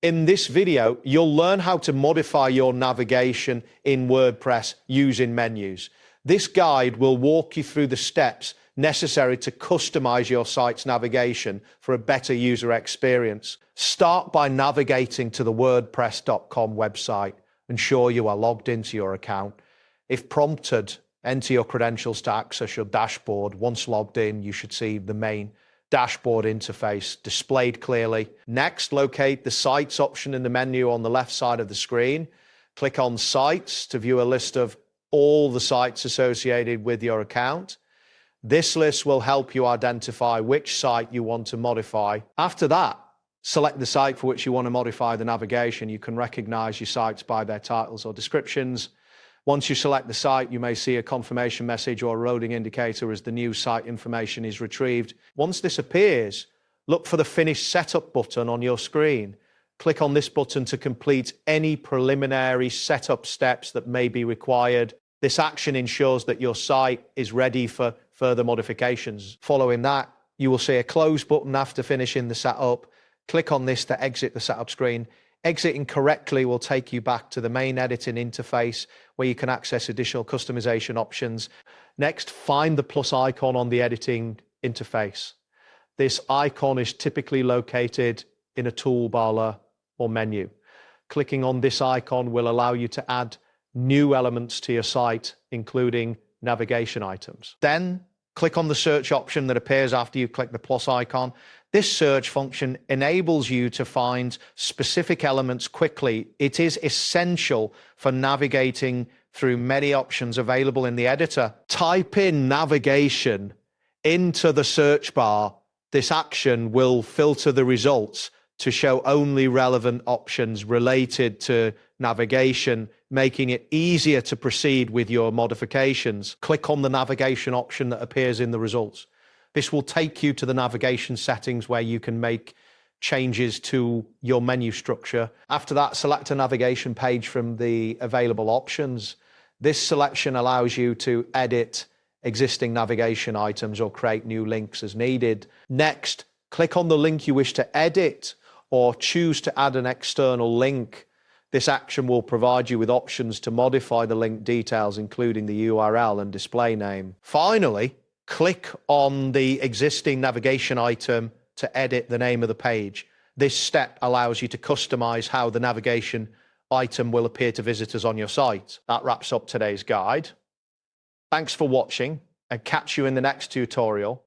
In this video, you'll learn how to modify your navigation in WordPress using menus. This guide will walk you through the steps necessary to customize your site's navigation for a better user experience. Start by navigating to the WordPress.com website. Ensure you are logged into your account. If prompted, enter your credentials to access your dashboard. Once logged in, you should see the main dashboard interface displayed clearly. Next, locate the Sites option in the menu on the left side of the screen. Click on Sites to view a list of all the sites associated with your account. This list will help you identify which site you want to modify. After that, select the site for which you want to modify the navigation. You can recognize your sites by their titles or descriptions. Once you select the site, you may see a confirmation message or a loading indicator as the new site information is retrieved. Once this appears, look for the Finish Setup button on your screen. Click on this button to complete any preliminary setup steps that may be required. This action ensures that your site is ready for further modifications. Following that, you will see a Close button after finishing the setup. Click on this to exit the setup screen. Exiting correctly will take you back to the main editing interface where you can access additional customization options. Next, find the plus icon on the editing interface. This icon is typically located in a toolbar or menu. Clicking on this icon will allow you to add new elements to your site, including navigation items. Then, click on the search option that appears after you click the plus icon. This search function enables you to find specific elements quickly. It is essential for navigating through many options available in the editor. Type in navigation into the search bar. This action will filter the results to show only relevant options related to navigation, making it easier to proceed with your modifications. Click on the navigation option that appears in the results. This will take you to the navigation settings where you can make changes to your menu structure. After that, select a navigation page from the available options. This selection allows you to edit existing navigation items or create new links as needed. Next, click on the link you wish to edit or choose to add an external link. This action will provide you with options to modify the link details, including the URL and display name. Finally, click on the existing navigation item to edit the name of the page. This step allows you to customize how the navigation item will appear to visitors on your site. That wraps up today's guide. Thanks for watching, and catch you in the next tutorial.